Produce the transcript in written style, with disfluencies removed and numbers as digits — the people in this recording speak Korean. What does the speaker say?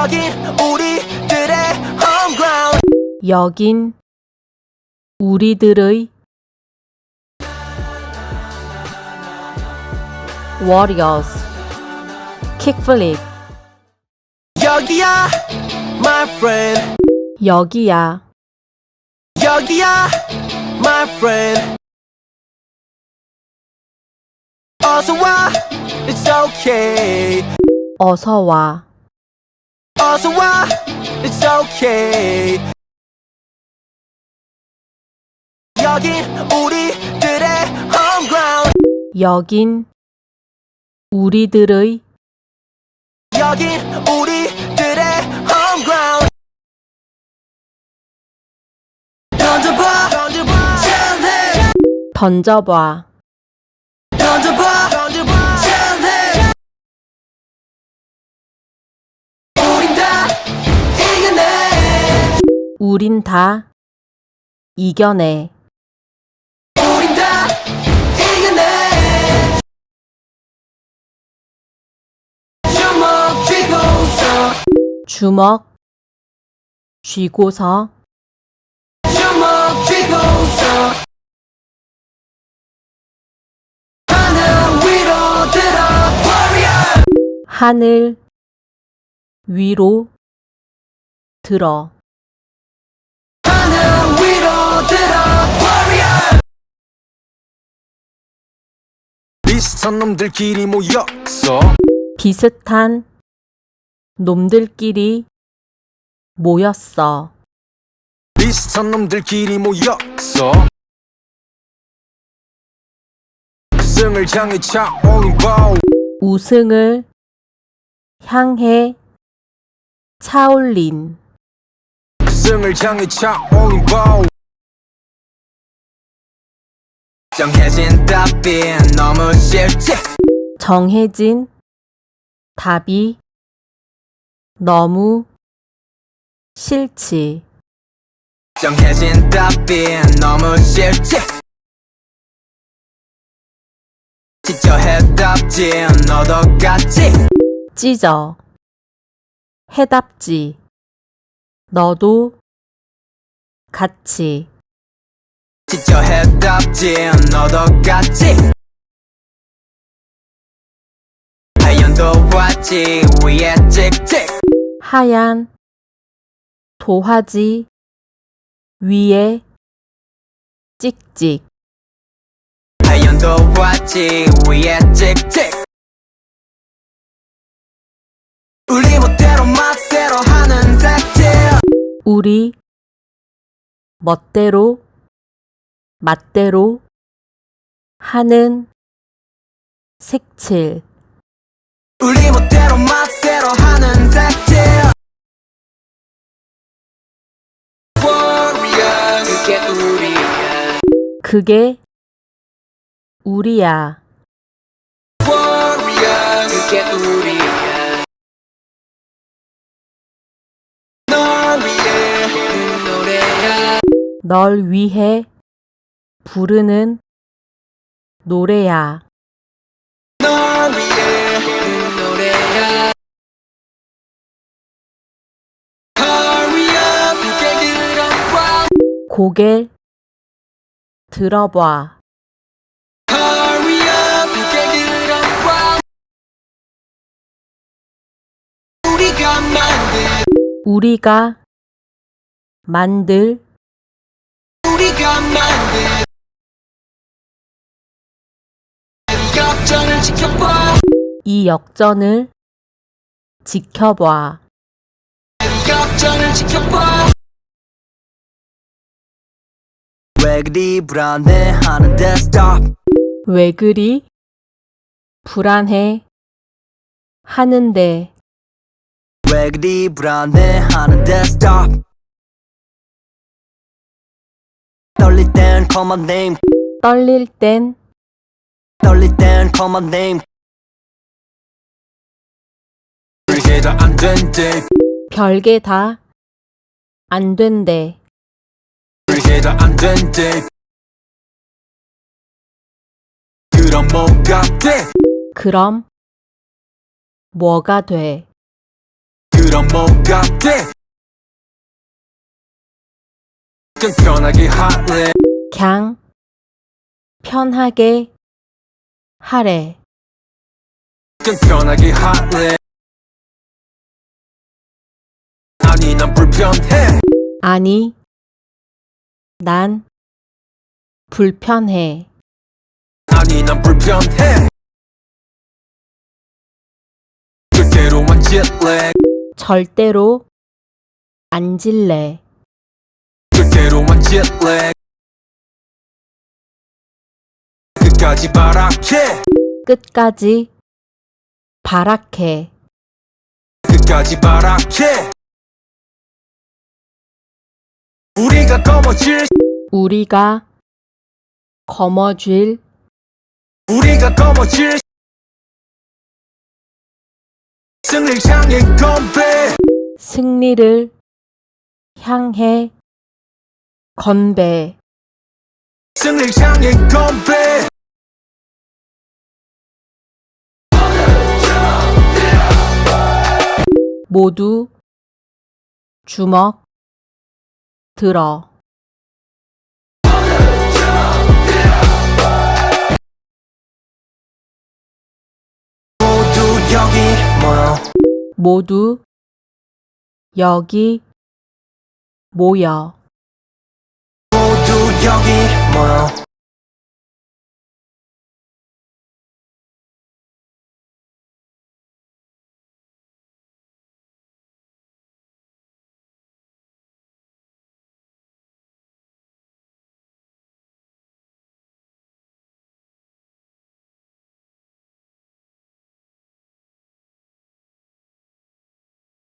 여긴 우리들의 home ground. 여긴 우리들의 Warriors Kickflip. 여기야 my friend. 여기야 여기야 my friend. 어서와 it's okay. 어서와 어서와 it's okay. 여긴 우리들의 home ground. 여긴 우리들의 여긴 우리들의 home ground. 던져봐 던져봐 챌린지. 던져봐 던져봐 던져봐 챌린지. 우린 다 이겨내. 우린 다 이겨내 우린 다 이겨내. 주먹 쥐고서 주먹 쥐고서 주먹 쥐고서 하늘 위로 들어 warrior. 하늘 위로 들어 하늘 위로 들어 warrior. 비슷한 놈들끼리 모였어. 비슷한 놈들끼리 모였어 비슷한 놈들끼리 모였어. 우승을 향해 차올린 bow. 우승을 향해 차올린 우승을 향해 차올린 bow. 정해진 답이 너무 싫지. 정해진 답이 너무 싫지 정해진 답이 너무 싫지. 직접 해답지 너도 같지. 찢어 해답지 너도 같이 직접 해답지 너도 같지. 하얀 도화지 위에 찍찍. 하얀 도화지 위에 찍찍 하얀 도화지 위에 찍찍. 우리 멋대로 맛대로 하는 색칠. 우리 멋대로 맛대로 하는 색칠 우리 멋대로 맛대로 하는 색칠. Warrior 그게 우리야. 그게 우리야 Warrior 그게 우리야. 널 위해 부르는 노래야. 널 위해 부르는 노래야 널 위해 부르는 노래야. Hurry up 그게 들어봐. 고개 들어봐 Hurry up 그게 들어봐. 우리가 만든 우리가 만들 우리가 만든 이 역전을 지켜봐. 이 역전을 지켜봐 이 역전을 지켜봐. 왜 그리 불안해하는데 stop. 왜 그리 불안해 하는데 왜 그리 불안해하는데 stop. 떨릴 땐 call my name. 떨릴 땐 떨릴 땐 call my name. 그게 다 안 된대. 별게 다 안 된대 그게 다 안 된대. 그럼 뭐가 돼? 그럼 뭐가 돼? 그럼 뭐가 돼 그냥 편하게 할래 그냥 편하게 하래. 그냥 편하게 할래 아니 난 불편해 아니, 난 불편해. 아니 난 불편해 절대로 안 질래 절대로 안 질래. 절대로 안 질래 끝까지 바랄게 끝까지 바랄게. 끝까지 바랄게 우리가 거머쥘 우리가 거머쥘 우리가 거머쥘 승리를 향해 건배 승리를 향해 건배. 승리를 향해 건배 모두 주먹 들어. 모두 여기 모여 모두 여기 모여. 모두 여기 모여